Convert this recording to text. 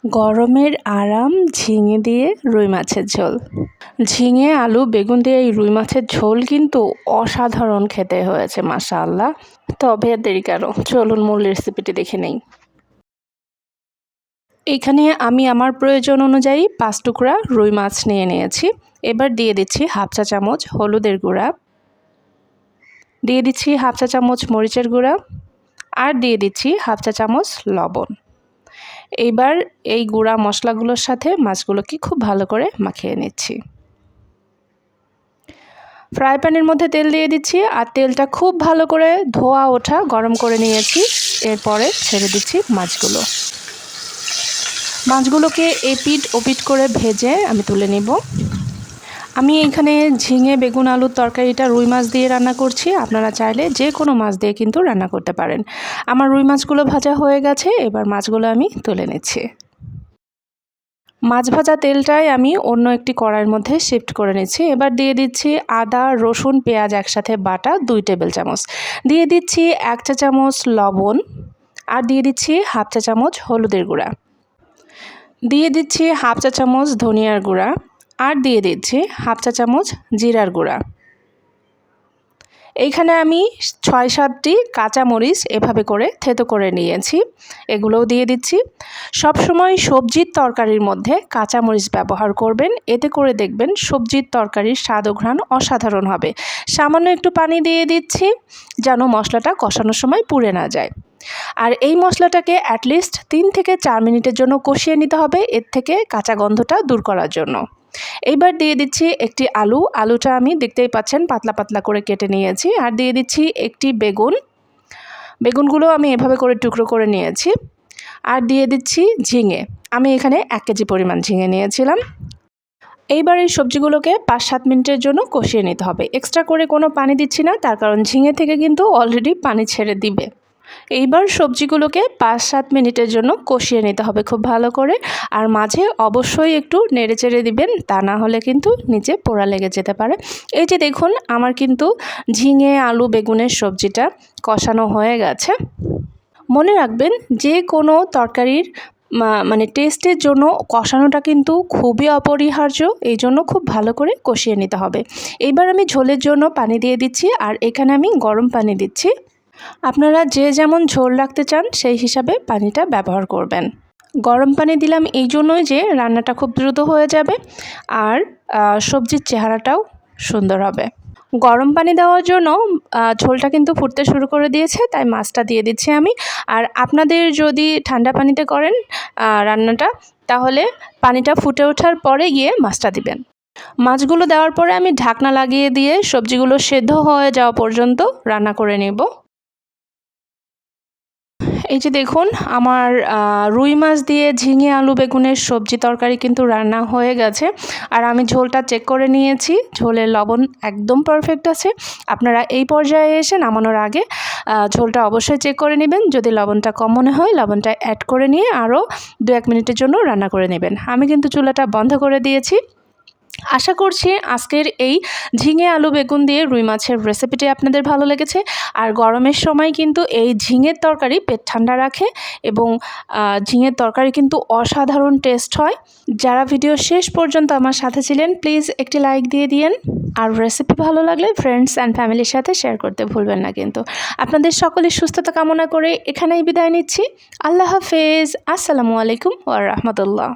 গরমের আরাম ঝিঙে দিয়ে রুই মাছের ঝোল। ঝিঙে আলু বেগুন দিয়ে এই রুই মাছের ঝোল কিন্তু অসাধারণ খেতে হয়েছে মাশাআল্লাহ। তবে আর দেরি কেন, চলুন মূল রেসিপিটি দেখে নেই। এখানে আমি আমার প্রয়োজন অনুযায়ী 5 টুকরা রুই মাছ নিয়ে নিয়েছি। এবার দিয়ে দিচ্ছি হাফ চা চামচ হলুদের গুঁড়া, দিয়ে দিচ্ছি হাফ চা চামচ মরিচের গুঁড়া, আর দিয়ে দিচ্ছি হাফ চা চামচ লবণ। এইবার এই গুঁড়া মশলাগুলোর সাথে মাছগুলোকে খুব ভালো করে মাখিয়ে নিচ্ছি। ফ্রাই প্যানের মধ্যে তেল দিয়ে দিচ্ছি আর তেলটা খুব ভালো করে ধোয়া ওঠা গরম করে নিয়েছি। এরপরে ছেড়ে দিচ্ছি মাছগুলোকে এপিট ওপিট করে ভেজে আমি তুলে নিব। আমি এখানে ঝিঙে বেগুন আলুর তরকারিটা রুই মাছ দিয়ে রান্না করছি। আপনারা চাইলে যে কোনো মাছ দিয়ে কিন্তু রান্না করতে পারেন। আমার রুই মাছগুলো ভাজা হয়ে গেছে, এবার মাছগুলো আমি তুলে নিচ্ছি। মাছ ভাজা তেলটাই আমি অন্য একটি কড়াইয়ের মধ্যে শিফট করে নিচ্ছি। এবার দিয়ে দিচ্ছি আদা রসুন পেঁয়াজ একসাথে বাটা 2 টেবিল চামচ, দিয়ে দিচ্ছি 1 চা চামচ লবণ, আর দিয়ে দিচ্ছি হাফ চা চামচ হলুদের গুঁড়া, দিয়ে দিচ্ছি হাফ চা চামচ ধনিয়ার গুঁড়া, আর দিয়ে দিচ্ছি হাফ চা চামচ জিরার গুঁড়া। এইখানে আমি 6-7টি কাঁচামরিচ এভাবে করে থেতো করে নিয়েছি, এগুলোও দিয়ে দিচ্ছি। সবসময় সবজির তরকারির মধ্যে কাঁচামরিচ ব্যবহার করবেন, এতে করে দেখবেন সবজির তরকারির স্বাদ ও ঘ্রাণ অসাধারণ হবে। সামান্য একটু পানি দিয়ে দিচ্ছি যেন মশলাটা কষানোর সময় পুড়ে না যায়। আর এই মশলাটাকে অ্যাটলিস্ট 3 থেকে 4 মিনিটের জন্য কষিয়ে নিতে হবে, এর থেকে কাঁচা গন্ধটা দূর করার জন্য। এইবার দিয়ে দিচ্ছি একটি আলুটা আমি দেখতেই পাচ্ছেন পাতলা পাতলা করে কেটে নিয়েছি, আর দিয়ে দিচ্ছি একটি বেগুনগুলো আমি এভাবে করে টুকরো করে নিয়েছি, আর দিয়ে দিচ্ছি ঝিঙে। আমি এখানে 1 কেজি পরিমাণ ঝিঙে নিয়েছিলাম। এইবার এই সবজিগুলোকে 5-7 মিনিটের জন্য কষিয়ে নিতে হবে। এক্সট্রা করে কোনো পানি দিচ্ছি না, তার কারণ ঝিঙে থেকে কিন্তু অলরেডি পানি ছেড়ে দিবে। এইবার সবজিগুলোকে 5-7 মিনিটের জন্য কষিয়ে নিতে হবে খুব ভালো করে, আর মাঝে অবশ্যই একটু নেড়েচেড়ে দিবেন, তা না হলে কিন্তু নিচে পোড়া লেগে যেতে পারে। এই যে দেখুন আমার কিন্তু ঝিঙে আলু বেগুনের সবজিটা কষানো হয়ে গেছে। মনে রাখবেন যে কোনো তরকারির মানে টেস্টের জন্য কষানোটা কিন্তু খুবই অপরিহার্য, এই জন্য খুব ভালো করে কষিয়ে নিতে হবে। এইবার আমি ঝোলের জন্য পানি দিয়ে দিচ্ছি, আর এখানে আমি গরম পানি দিচ্ছি। আপনারা যে যেমন ঝোল রাখতে চান সেই হিসাবে পানিটা ব্যবহার করবেন। গরম পানি দিলাম এই জন্যই যে রান্নাটা খুব দ্রুত হয়ে যাবে, আর সবজির চেহারাটাও সুন্দর হবে। গরম পানি দেওয়ার জন্য ঝোলটা কিন্তু ফুটতে শুরু করে দিয়েছে, তাই মাছটা দিয়ে দিচ্ছি আমি। আর আপনাদের যদি ঠান্ডা পানিতে করেন রান্নাটা, তাহলে পানিটা ফুটে ওঠার পরে গিয়ে মাছটা দিবেন। মাছগুলো দেওয়ার পরে আমি ঢাকনা লাগিয়ে দিয়ে সবজিগুলো সেদ্ধ হয়ে যাওয়া পর্যন্ত রান্না করে নেব। এই যে দেখুন আমার রুই মাছ দিয়ে ঝিঙে আলু বেগুনের সবজি তরকারি কিন্তু রান্না হয়ে গেছে, আর আমি ঝোলটা চেক করে নিয়েছি, ঝোলের লবণ একদম পারফেক্ট আছে। আপনারা এই পর্যায়ে এসে নামানোর আগে ঝোলটা অবশ্যই চেক করে নেবেন। যদি লবণটা কম মনে হয় লবণটা অ্যাড করে নিয়ে আরও 2-1 মিনিটের জন্য রান্না করে নেবেন। আমি কিন্তু চুলাটা বন্ধ করে দিয়েছি। আশা করছি আজকের এই ঝিঙে আলু বেগুন দিয়ে রুই মাছের রেসিপিটি আপনাদের ভালো লেগেছে। আর গরমের সময় কিন্তু এই ঝিঙের তরকারি পেট ঠান্ডা রাখে, এবং ঝিঙের তরকারি কিন্তু অসাধারণ টেস্ট হয়। যারা ভিডিও শেষ পর্যন্ত আমার সাথে ছিলেন প্লিজ একটি লাইক দিয়ে দিয়েন, আর রেসিপি ভালো লাগলে ফ্রেন্ডস অ্যান্ড ফ্যামিলির সাথে শেয়ার করতে ভুলবেন না কিন্তু। আপনাদের সকলের সুস্থতা কামনা করে এখানেই বিদায় নিচ্ছি। আল্লাহ হাফেজ। আসসালামু আলাইকুম ওয়া রাহমাতুল্লাহ।